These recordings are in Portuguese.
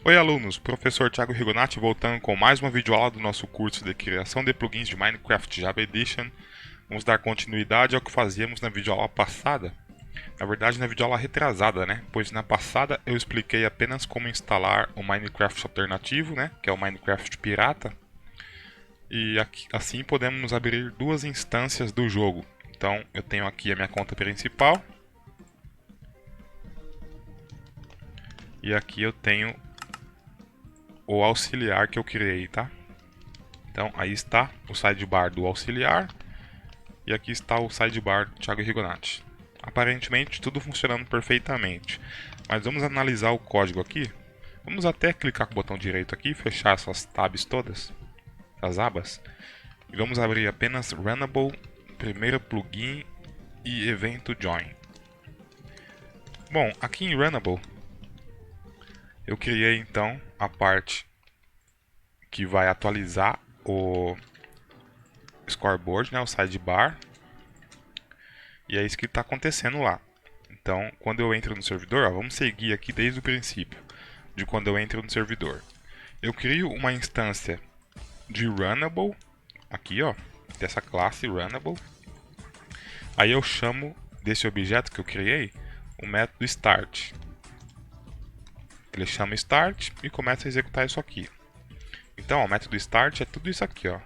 Oi alunos, professor Thiago Rigonati voltando com mais uma videoaula do nosso curso de criação de plugins de Minecraft Java Edition. Vamos dar continuidade ao que fazíamos na videoaula passada. Na verdade, na videoaula retrasada, né? Pois na passada eu expliquei apenas como instalar o Minecraft alternativo, né? Que é o Minecraft pirata. E aqui, assim podemos abrir duas instâncias do jogo. Então eu tenho aqui a minha conta principal. E aqui eu tenho o auxiliar que eu criei, tá? Então aí está o sidebar do auxiliar e aqui está o sidebar do Thiago Rigonati. Aparentemente tudo funcionando perfeitamente, mas vamos analisar o código aqui. Vamos até clicar com o botão direito aqui, fechar essas tabs todas, as abas, e vamos abrir apenas Runnable, primeiro plugin e evento join. Bom, aqui em Runnable eu criei então a parte que vai atualizar o scoreboard, né, o sidebar, e é isso que está acontecendo lá. Então, quando eu entro no servidor, ó, vamos seguir aqui desde o princípio, de quando eu entro no servidor. Eu crio uma instância de Runnable, aqui ó, dessa classe Runnable. Aí eu chamo desse objeto que eu criei o método Start. Ele chama Start e começa a executar isso aqui. Então, ó, o método Start é tudo isso aqui, ó.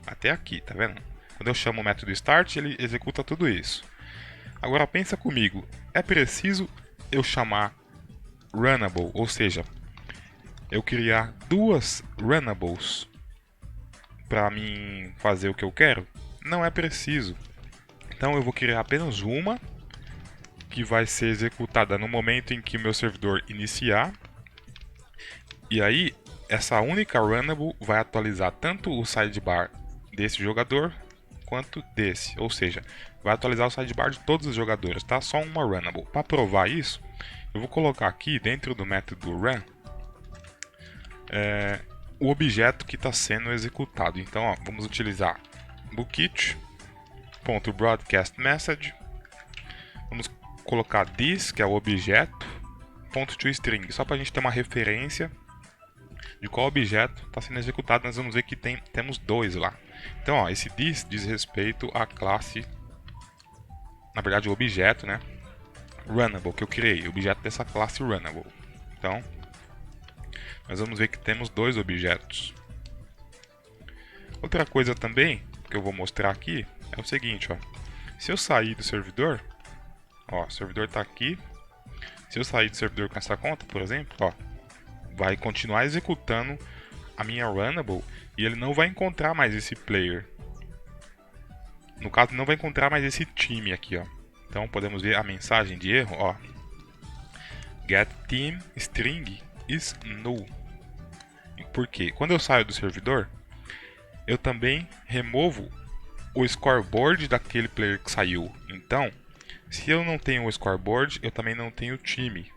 Até aqui, tá vendo? Quando eu chamo o método Start, ele executa tudo isso. Agora pensa comigo, é preciso eu chamar Runnable, ou seja, eu criar duas Runnables para mim fazer o que eu quero? Não é preciso. Então eu vou criar apenas uma que vai ser executada no momento em que o meu servidor iniciar. E aí essa única Runnable vai atualizar tanto o sidebar desse jogador quanto desse, ou seja, vai atualizar o sidebar de todos os jogadores, tá? Só uma Runnable. Para provar isso, eu vou colocar aqui dentro do método run o objeto que está sendo executado. Então, ó, vamos utilizar bookit.broadcastMessage. Vamos colocar this, que é o objeto, .toString, só para a gente ter uma referência de qual objeto está sendo executado. Nós vamos ver que temos dois lá. Então, ó, esse this diz respeito à classe, na verdade o objeto, né, Runnable, que eu criei, o objeto dessa classe Runnable. Então, nós vamos ver que temos dois objetos. Outra coisa também que eu vou mostrar aqui é o seguinte, ó. Se eu sair do servidor, ó, o servidor está aqui. Se eu sair do servidor com essa conta, por exemplo, ó, vai continuar executando a minha Runnable e ele não vai encontrar mais esse player. No caso, não vai encontrar mais esse time aqui, ó. Então podemos ver a mensagem de erro, ó. Get team string is null. Por quê? Quando eu saio do servidor, eu também removo o scoreboard daquele player que saiu. Então, se eu não tenho o scoreboard, eu também não tenho o time.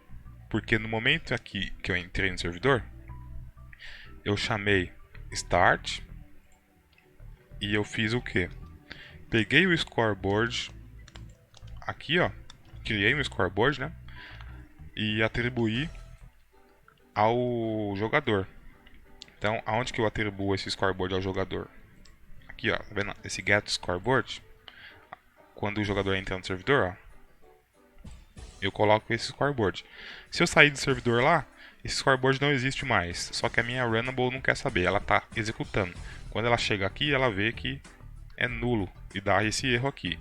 Porque no momento aqui que eu entrei no servidor, eu chamei start e eu fiz o que? Peguei o scoreboard aqui, ó, criei um scoreboard, né? E atribuí ao jogador. Então, aonde que eu atribuo esse scoreboard ao jogador? Aqui, ó, tá vendo? Esse get scoreboard, quando o jogador entra no servidor, ó, eu coloco esse scoreboard. Se eu sair do servidor lá, esse scoreboard não existe mais. Só que a minha Runnable não quer saber, ela está executando. Quando ela chega aqui, ela vê que é nulo e dá esse erro aqui.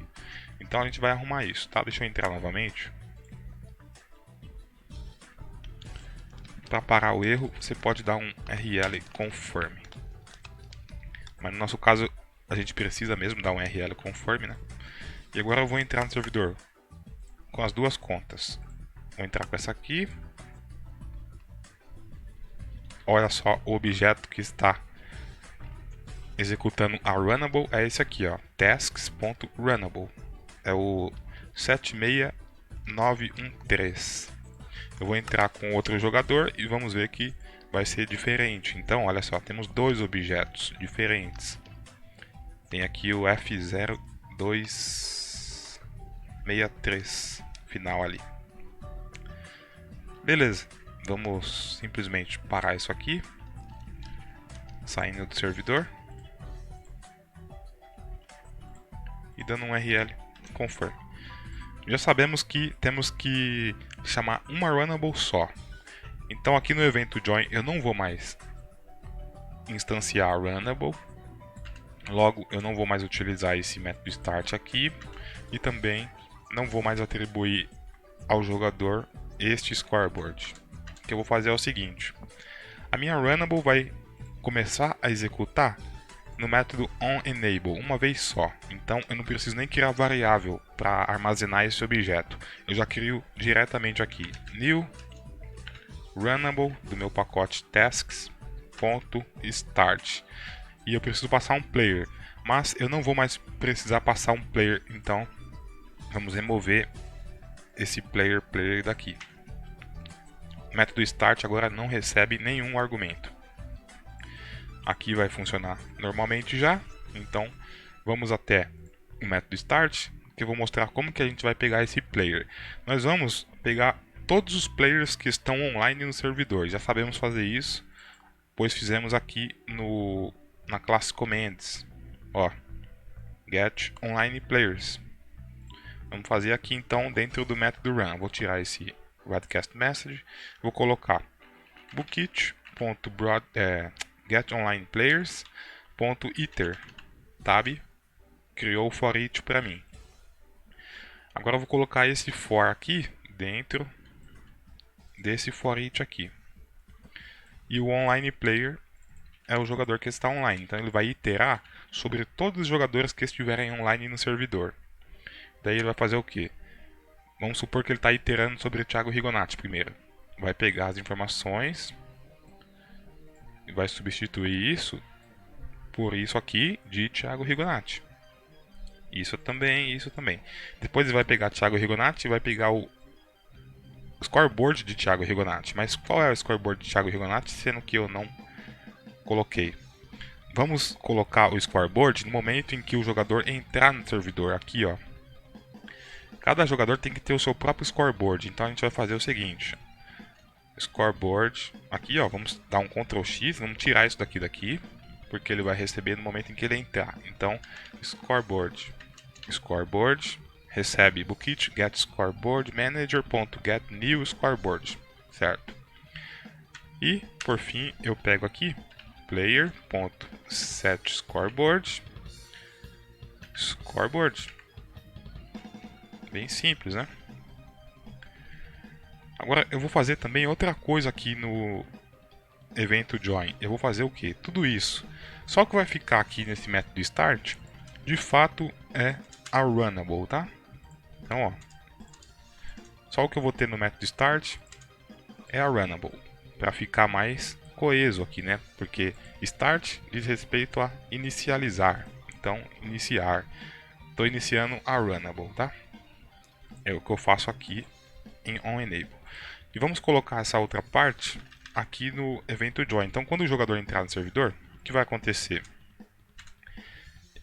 Então a gente vai arrumar isso, tá? Deixa eu entrar novamente. Para parar o erro, você pode dar um RL confirm. Mas no nosso caso, a gente precisa mesmo dar um RL confirm, né? E agora eu vou entrar no servidor com as duas contas. Vou entrar com essa aqui. Olha só o objeto que está executando a Runnable é esse aqui, ó, tasks.runnable. É o 76913. Eu vou entrar com outro jogador e vamos ver que vai ser diferente. Então, olha só, temos dois objetos diferentes. Tem aqui o F0263 final ali. Beleza. Vamos simplesmente parar isso aqui, saindo do servidor e dando um URL confirm. Já sabemos que temos que chamar uma runnable só. Então aqui no evento join eu não vou mais instanciar a runnable. Logo, eu não vou mais utilizar esse método start aqui e também não vou mais atribuir ao jogador este scoreboard. O que eu vou fazer é o seguinte: a minha runnable vai começar a executar no método onEnable uma vez só. Então eu não preciso nem criar variável para armazenar esse objeto. Eu já crio diretamente aqui new runnable do meu pacote tasks.start. E eu preciso passar um player, mas eu não vou mais precisar passar um player, então vamos remover esse player daqui. O método start agora não recebe nenhum argumento. Aqui vai funcionar normalmente já, então vamos até o método start, que eu vou mostrar como que a gente vai pegar esse player. Nós vamos pegar todos os players que estão online no servidor, já sabemos fazer isso, pois fizemos aqui na classe commands, ó, get online players. Vamos fazer aqui então dentro do método run. Vou tirar esse broadcast message, vou colocar bookit.getOnlinePlayers.iter tab criou o for each para mim. Agora eu vou colocar esse for aqui dentro desse for each aqui. E o online player é o jogador que está online, então ele vai iterar sobre todos os jogadores que estiverem online no servidor. Daí ele vai fazer o que? Vamos supor que ele está iterando sobre o Thiago Rigonati primeiro. Vai pegar as informações e vai substituir isso por isso aqui de Thiago Rigonati. Isso também, isso também. Depois ele vai pegar Thiago Rigonati e vai pegar o scoreboard de Thiago Rigonati. Mas qual é o scoreboard de Thiago Rigonati, sendo que eu não coloquei? Vamos colocar o scoreboard no momento em que o jogador entrar no servidor. Aqui, ó. Cada jogador tem que ter o seu próprio scoreboard. Então a gente vai fazer o seguinte: scoreboard. Aqui, ó. Vamos dar um Ctrl X. Vamos tirar isso daqui, porque ele vai receber no momento em que ele entrar. Então, scoreboard. Scoreboard recebe bookit get scoreboard manager.get new scoreboard, certo? E por fim eu pego aqui player.set scoreboard. Bem simples, né? Agora eu vou fazer também outra coisa aqui no evento join. Eu vou fazer o que? Tudo isso. Só que vai ficar aqui nesse método start, de fato é a runnable, tá? Então, ó, só o que eu vou ter no método start é a runnable, para ficar mais coeso aqui, né? Porque start diz respeito a inicializar. Então, iniciar. Estou iniciando a runnable, tá? É o que eu faço aqui em onEnable. E vamos colocar essa outra parte aqui no evento join. Então, quando o jogador entrar no servidor, o que vai acontecer?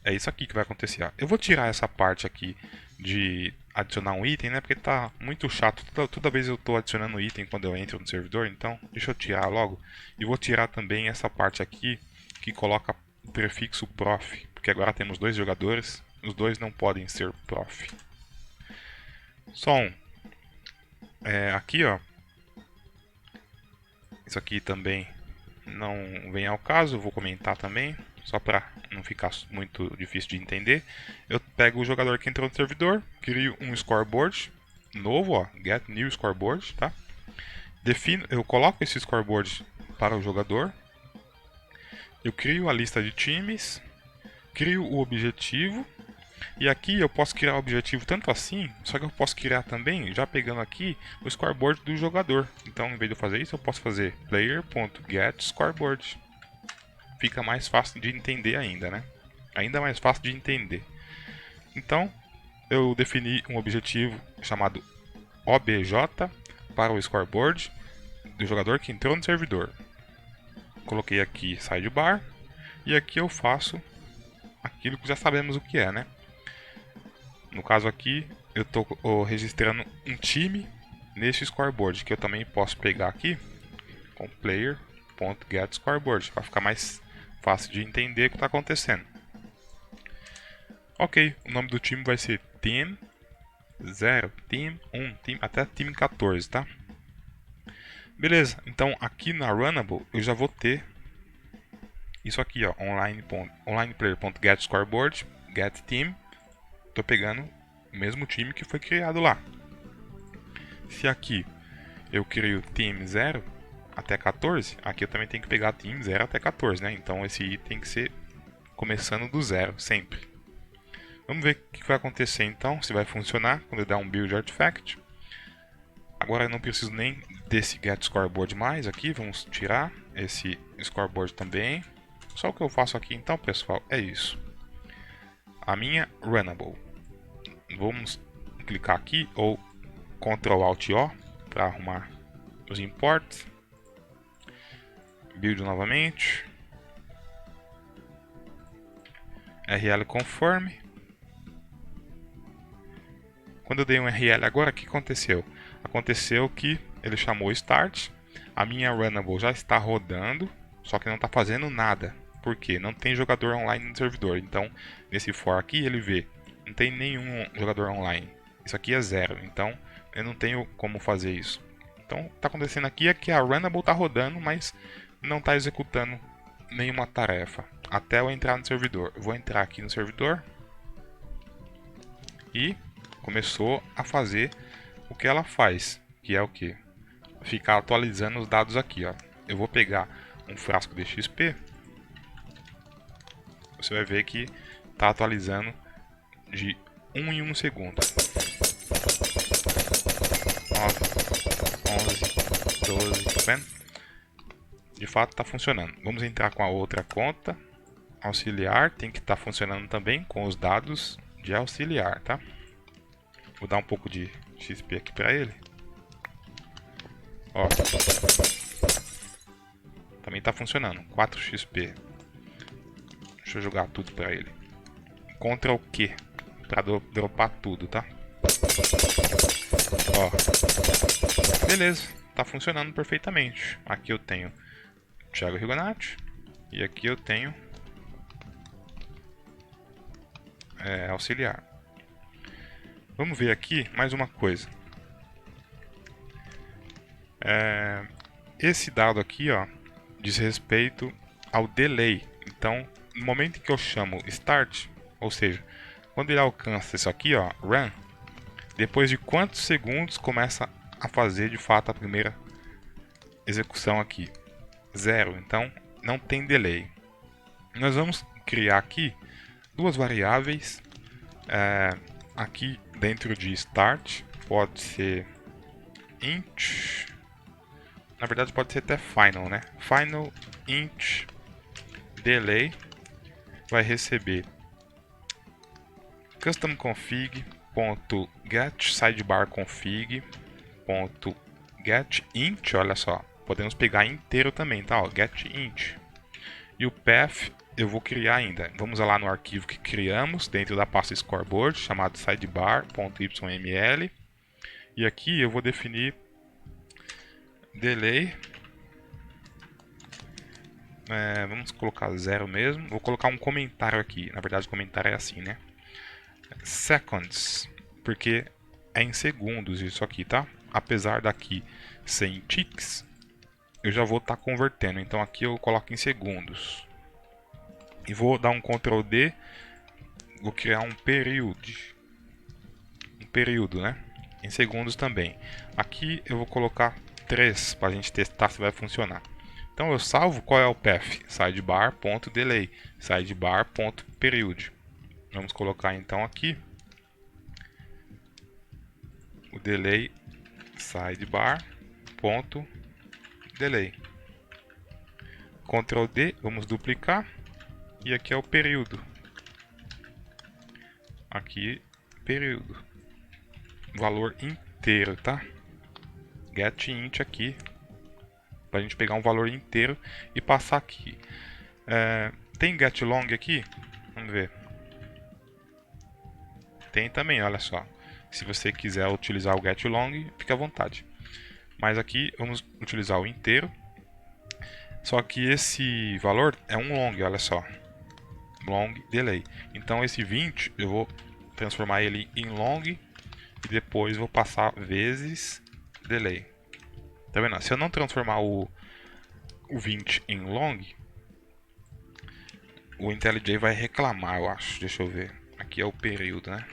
É isso aqui que vai acontecer. Ó. Eu vou tirar essa parte aqui de adicionar um item, né? Porque tá muito chato. Toda vez eu estou adicionando item quando eu entro no servidor. Então, deixa eu tirar logo. E vou tirar também essa parte aqui que coloca o prefixo prof. Porque agora temos dois jogadores. Os dois não podem ser prof. Som. Aqui, ó. Isso aqui também não vem ao caso. Vou comentar também. Só para não ficar muito difícil de entender. Eu pego o jogador que entrou no servidor, crio um scoreboard novo, ó, get new scoreboard, tá? Eu coloco esse scoreboard para o jogador. Eu crio a lista de times, crio o objetivo. E aqui eu posso criar o objetivo tanto assim, só que eu posso criar também, já pegando aqui, o scoreboard do jogador. Então, em vez de eu fazer isso, eu posso fazer player.getScoreboard. Fica mais fácil de entender ainda, né? Ainda mais fácil de entender. Então, eu defini um objetivo chamado OBJ para o scoreboard do jogador que entrou no servidor. Coloquei aqui sidebar e aqui eu faço aquilo que já sabemos o que é, né? No caso aqui, eu estou registrando um time nesse scoreboard, que eu também posso pegar aqui com player.getScoreboard, para ficar mais fácil de entender o que está acontecendo. Ok, o nome do time vai ser Team 0, Team 1, até Team 14, tá? Beleza, então aqui na Runnable eu já vou ter isso aqui, ó, onlineplayer.getScoreboard, getTeam. Estou pegando o mesmo time que foi criado lá. Se aqui eu crio Team 0 até 14, aqui eu também tenho que pegar Team 0 até 14, né? Então esse item tem que ser começando do 0, sempre. Vamos ver o que vai acontecer então, se vai funcionar quando eu der um build artifact. Agora eu não preciso nem desse get scoreboard mais aqui, vamos tirar esse scoreboard também. Só o que eu faço aqui então, pessoal, é isso. A minha Runnable. Vamos clicar aqui ou Ctrl Alt O para arrumar os imports. Build novamente. RL conforme. Quando eu dei um RL agora, o que aconteceu? Aconteceu que ele chamou Start, a minha Runnable já está rodando, só que não está fazendo nada. Por quê? Não tem jogador online no servidor. Então, nesse for aqui, ele vê, não tem nenhum jogador online. Isso aqui é 0, então eu não tenho como fazer isso. Então, o que está acontecendo aqui é que a Runnable está rodando, mas não está executando nenhuma tarefa. Até eu entrar no servidor. Eu vou entrar aqui no servidor e começou a fazer o que ela faz, que é o que? Ficar atualizando os dados aqui, ó. Eu vou pegar um frasco de XP. Você vai ver que está atualizando de 1 em 1 segundo. 9, 11, 12, tá vendo? De fato está funcionando. Vamos entrar com a outra conta. Auxiliar tem que estar funcionando também com os dados de auxiliar, tá? Vou dar um pouco de XP aqui para ele. Ó. Também está funcionando. 4 XP. Deixa eu jogar tudo para ele. Ctrl Q para dropar tudo, tá? Ó. Beleza. Está funcionando perfeitamente. Aqui eu tenho Thiago Rigonati. E aqui eu tenho auxiliar. Vamos ver aqui mais uma coisa. Esse dado aqui, ó, diz respeito ao delay. Então, no momento em que eu chamo start, ou seja, quando ele alcança isso aqui, ó, run, depois de quantos segundos começa a fazer de fato a primeira execução aqui? 0. Então, não tem delay. Nós vamos criar aqui duas variáveis. Aqui dentro de start pode ser int, na verdade pode ser até final, né? Final int delay vai receber custom config.get sidebar config.get int, olha só, podemos pegar inteiro também, tá? Ó, get int. E o path eu vou criar ainda. Vamos lá no arquivo que criamos dentro da pasta scoreboard, chamado sidebar.yml. E aqui eu vou definir delay. Vamos colocar 0 mesmo. Vou colocar um comentário aqui. Na verdade o comentário é assim, né? Seconds, porque é em segundos isso aqui, tá? Apesar daqui ser em ticks, eu já vou estar convertendo. Então aqui eu coloco em segundos. E vou dar um Ctrl D. Vou criar um período. Um período, né? Em segundos também. Aqui eu vou colocar 3 para a gente testar se vai funcionar. Então eu salvo qual é o path. Sidebar.delay. Sidebar.period. Vamos colocar então aqui o delay sidebar.delay. Ctrl D, vamos duplicar. E aqui é o período. Aqui, período. Valor inteiro, tá? Get int aqui. Pra gente pegar um valor inteiro e passar aqui. Tem get long aqui? Vamos ver. Tem também, olha só. Se você quiser utilizar o get long, fique à vontade. Mas aqui vamos utilizar o inteiro. Só que esse valor é um long, olha só. Long delay. Então esse 20 eu vou transformar ele em long e depois vou passar vezes delay. Tá vendo? Se eu não transformar o 20 em long, o IntelliJ vai reclamar, eu acho. Deixa eu ver. Aqui é o período, né?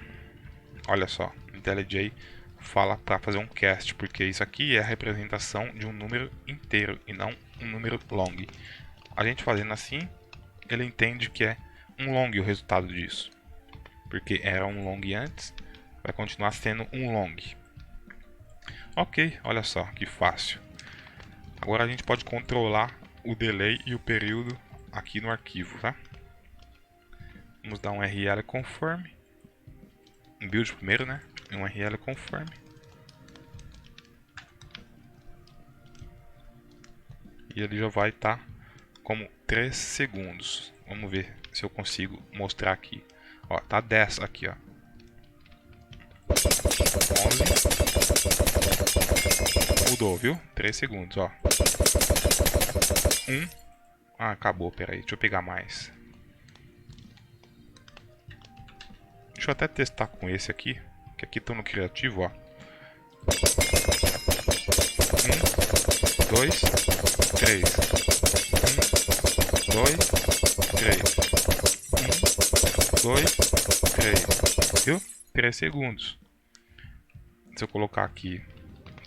Olha só, o IntelliJ fala para fazer um cast, porque isso aqui é a representação de um número inteiro e não um número long. A gente fazendo assim, ele entende que é um long o resultado disso, porque era um long antes, vai continuar sendo um long. Ok, olha só que fácil. Agora a gente pode controlar o delay e o período aqui no arquivo, tá? Vamos dar um rl conforme, um build primeiro, né? Um rl conforme. E ele já vai estar como 3 segundos. Vamos ver se eu consigo mostrar aqui. Ó, tá 10 aqui, ó. 11. Mudou, viu? 3 segundos, ó. 1. Ah, acabou, peraí. Deixa eu pegar mais. Deixa eu até testar com esse aqui. Que aqui tô no criativo, ó. 1, 2, 3. 1, 2, 3. 1, 2, 3. Viu? 3 segundos. Se eu colocar aqui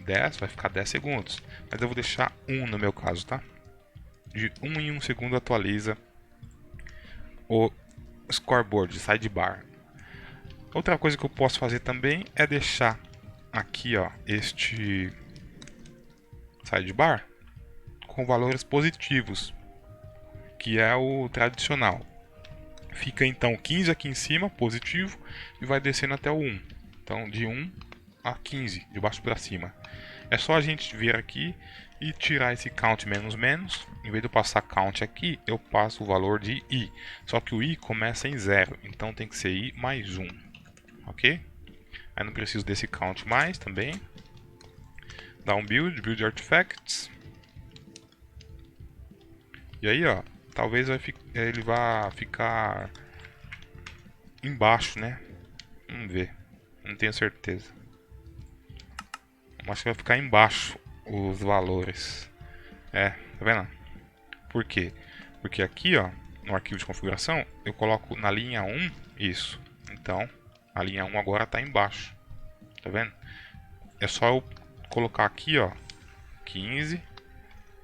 10, vai ficar 10 segundos. Mas eu vou deixar 1 no meu caso, tá? De 1 em 1 segundo atualiza o scoreboard, sidebar. Outra coisa que eu posso fazer também é deixar aqui, ó, este sidebar com valores positivos, que é o tradicional. Fica então 15 aqui em cima, positivo, e vai descendo até o 1. Então de 1 a 15, de baixo para cima. É só a gente vir aqui e tirar esse count menos menos. Em vez de eu passar count aqui, eu passo o valor de i. Só que o i começa em 0, então tem que ser i mais 1. Ok? Aí não preciso desse count mais também. Dá um build artifacts. E aí, ó, talvez ele vá ficar embaixo, né? Vamos ver. Não tenho certeza. Acho que vai ficar embaixo os valores. É, tá vendo? Por quê? Porque aqui, ó, no arquivo de configuração, eu coloco na linha 1 isso. Então, a linha 1 agora está embaixo. Tá vendo? É só eu colocar aqui, ó, 15,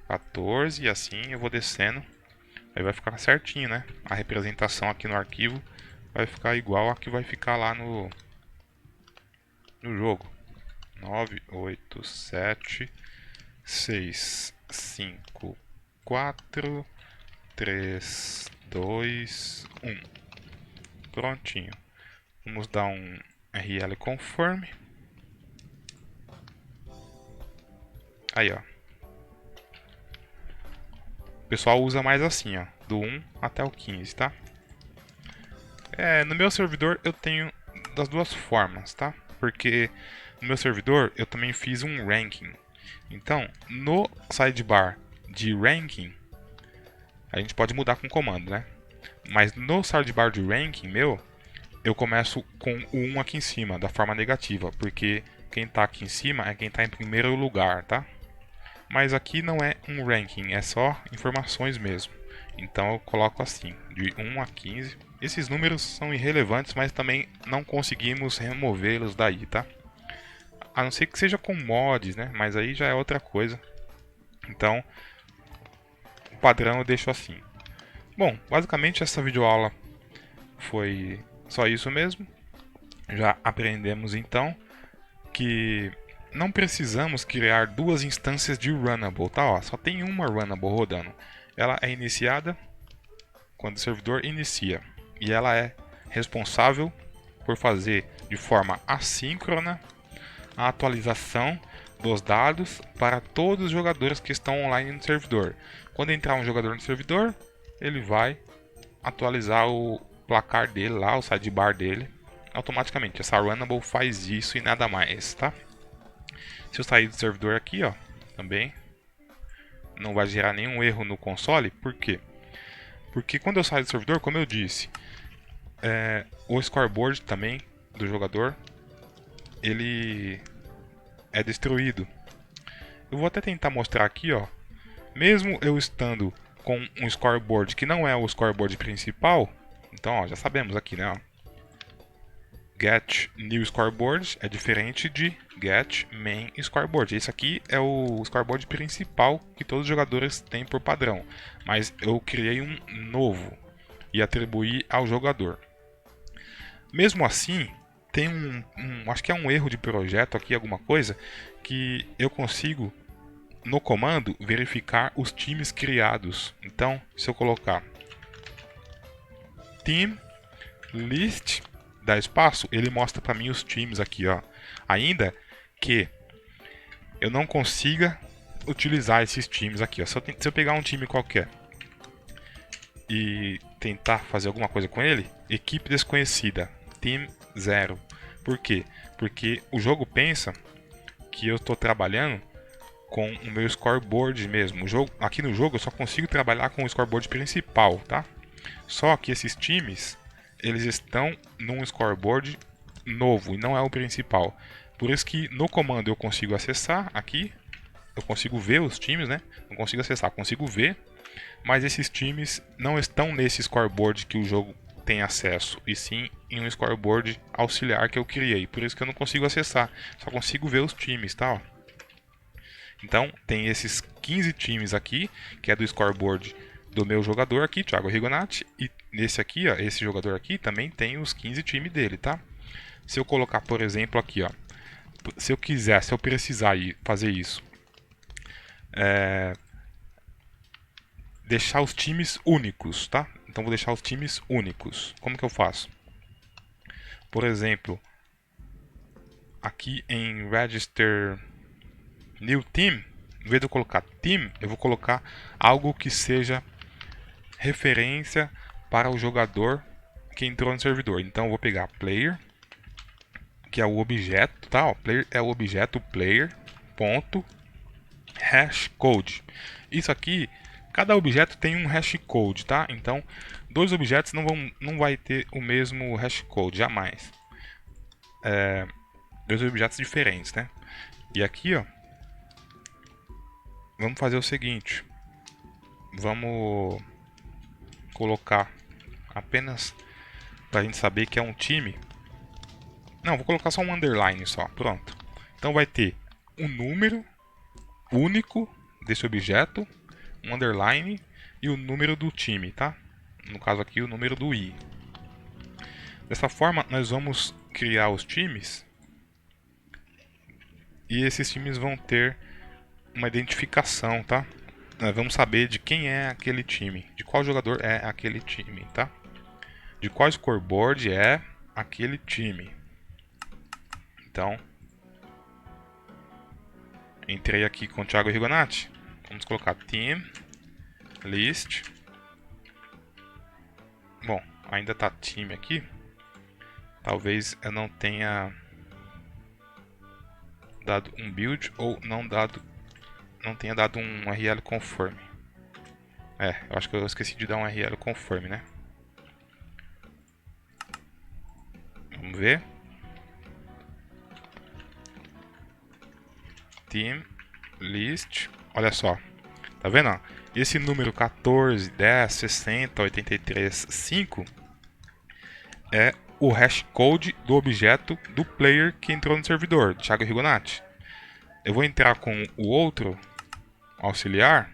14 e assim eu vou descendo. Aí vai ficar certinho, né? A representação aqui no arquivo vai ficar igual a que vai ficar lá no jogo. 9, 8, 7, 6, 5, 4, 3, 2, 1. Prontinho. Vamos dar um rl conforme. Aí, ó. O pessoal usa mais assim, ó. Do 1 até o 15, tá? No meu servidor eu tenho das duas formas, tá? Porque no meu servidor eu também fiz um ranking. Então, no sidebar de ranking, a gente pode mudar com comando, né? Mas no sidebar de ranking meu, eu começo com o 1 aqui em cima, da forma negativa. Porque quem está aqui em cima é quem está em primeiro lugar, tá? Mas aqui não é um ranking, é só informações mesmo. Então eu coloco assim, de 1 a 15. Esses números são irrelevantes, mas também não conseguimos removê-los daí, tá? A não ser que seja com mods, né? Mas aí já é outra coisa. Então, o padrão eu deixo assim. Bom, basicamente essa videoaula foi só isso mesmo. Já aprendemos então que não precisamos criar duas instâncias de Runnable, tá? Ó, só tem uma Runnable rodando. Ela é iniciada quando o servidor inicia. E ela é responsável por fazer de forma assíncrona a atualização dos dados para todos os jogadores que estão online no servidor. Quando entrar um jogador no servidor, ele vai atualizar o placar dele lá, o sidebar dele, automaticamente. Essa Runnable faz isso e nada mais, tá? Se eu sair do servidor aqui, ó, também não vai gerar nenhum erro no console. Por quê? Porque quando eu saio do servidor, como eu disse, o scoreboard também do jogador, ele é destruído. Eu vou até tentar mostrar aqui, ó. Mesmo eu estando com um scoreboard que não é o scoreboard principal, então ó, já sabemos aqui, né? Ó, get new scoreboard é diferente de get main scoreboard. Esse aqui é o scoreboard principal que todos os jogadores têm por padrão, mas eu criei um novo e atribuí ao jogador. Mesmo assim, tem acho que é um erro de projeto aqui, alguma coisa, que eu consigo no comando verificar os times criados. Então, se eu colocar team list, dá espaço, ele mostra para mim os times aqui, ó. Ainda que eu não consiga utilizar esses times aqui, ó. Se eu pegar um time qualquer e tentar fazer alguma coisa com ele, equipe desconhecida, team 0. Por quê? Porque o jogo pensa que eu estou trabalhando com o meu scoreboard mesmo. Aqui no jogo eu só consigo trabalhar com o scoreboard principal, tá? Só que esses times, eles estão num scoreboard novo e não é o principal. Por isso que no comando eu consigo acessar aqui, eu consigo ver os times, né? Não consigo acessar, consigo ver, mas esses times não estão nesse scoreboard que o jogo tem acesso, e sim em um scoreboard auxiliar que eu criei. Por isso que eu não consigo acessar, só consigo ver os times, tá? Ó. Então, tem esses 15 times aqui, que é do scoreboard do meu jogador aqui, Thiago Rigonati. E nesse aqui, ó, esse jogador aqui também tem os 15 times dele, tá? Se eu colocar, por exemplo, aqui, ó, se eu precisar fazer isso, deixar os times únicos, tá? Então, vou deixar os times únicos. Como que eu faço? Por exemplo, aqui em Register New Team, em vez de eu colocar Team, eu vou colocar algo que seja referência para o jogador que entrou no servidor. Então eu vou pegar Player, que é o objeto, tá? Ó, player é o objeto player ponto hashcode. Isso aqui, cada objeto tem um hashcode, tá? Então dois objetos não vai ter o mesmo hashcode, jamais. Dois objetos diferentes, né? E aqui, ó, vamos fazer o seguinte, vamos colocar apenas para a gente saber que é um time. Não, vou colocar só um underline só, pronto. Então vai ter um número único desse objeto, um underline e o número do time, tá? No caso aqui o número do i. Dessa forma nós vamos criar os times e esses times vão ter uma identificação, tá? Nós vamos saber de quem é aquele time, de qual jogador é aquele time, tá? De qual scoreboard é aquele time. Então, entrei aqui com o Thiago Rigonati. Vamos colocar team list. Bom, ainda tá time aqui. Talvez eu não tenha dado um build ou não tenha dado um URL conforme. Eu acho que eu esqueci de dar um URL conforme, né? Vamos ver. Team list. Olha só. Tá vendo? Ó? Esse número 14, 10, 60, 83, 5 é o hashcode do objeto do player que entrou no servidor, Thiago Rigonati. Eu vou entrar com o outro auxiliar.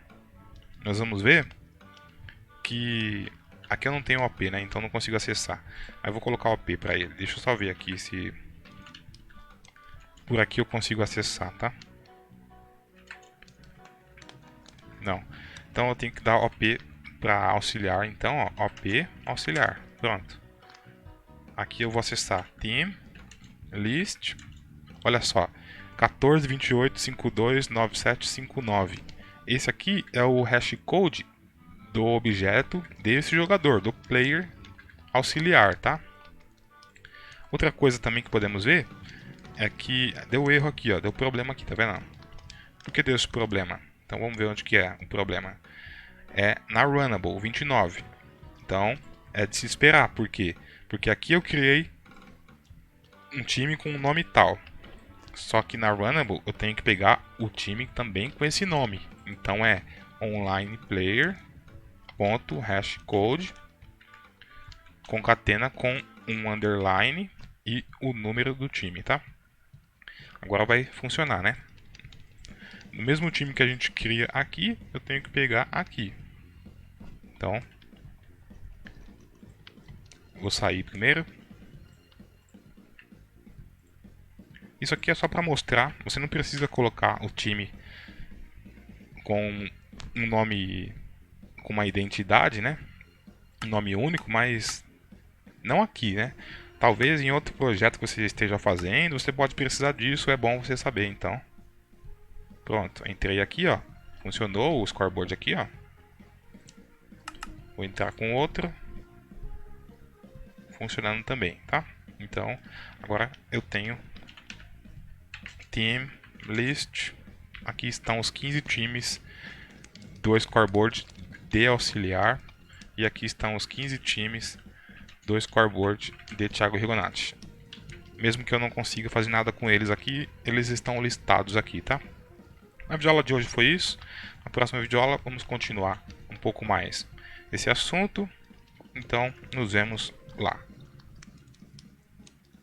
Nós vamos ver que aqui eu não tenho OP, né? Então não consigo acessar. Aí eu vou colocar OP para ele. Deixa eu só ver aqui se por aqui eu consigo acessar, tá? Não. Então eu tenho que dar OP para auxiliar. Então, ó, OP auxiliar. Pronto. Aqui eu vou acessar team list. Olha só. 14, 28, 52, 97, 59. Esse aqui é o hashcode do objeto desse jogador, do player auxiliar, tá? Outra coisa também que podemos ver é que deu erro aqui, ó, deu problema aqui, tá vendo? Por que deu esse problema? Então vamos ver onde que é o problema. É na Runnable 29. Então é de se esperar. Por quê? Porque aqui eu criei um time com um nome tal. Só que na Runnable eu tenho que pegar o time também com esse nome. Então é onlineplayer.hashcode concatena com um underline e o número do time, tá? Agora vai funcionar, né? No mesmo time que a gente cria aqui, eu tenho que pegar aqui. Então, vou sair primeiro. Isso aqui é só para mostrar, você não precisa colocar o time com um nome, com uma identidade, né? Um nome único, mas não aqui, né? Talvez em outro projeto que você esteja fazendo, você pode precisar disso, é bom você saber, então. Pronto, entrei aqui, ó. Funcionou o scoreboard aqui, ó. Vou entrar com outro. Funcionando também, tá? Então, agora eu tenho Team List. Aqui estão os 15 times do scoreboard de auxiliar. E aqui estão os 15 times do scoreboard de Thiago Rigonati. Mesmo que eu não consiga fazer nada com eles aqui, eles estão listados aqui, tá? Na videoaula de hoje foi isso. Na próxima videoaula vamos continuar um pouco mais esse assunto. Então, nos vemos lá.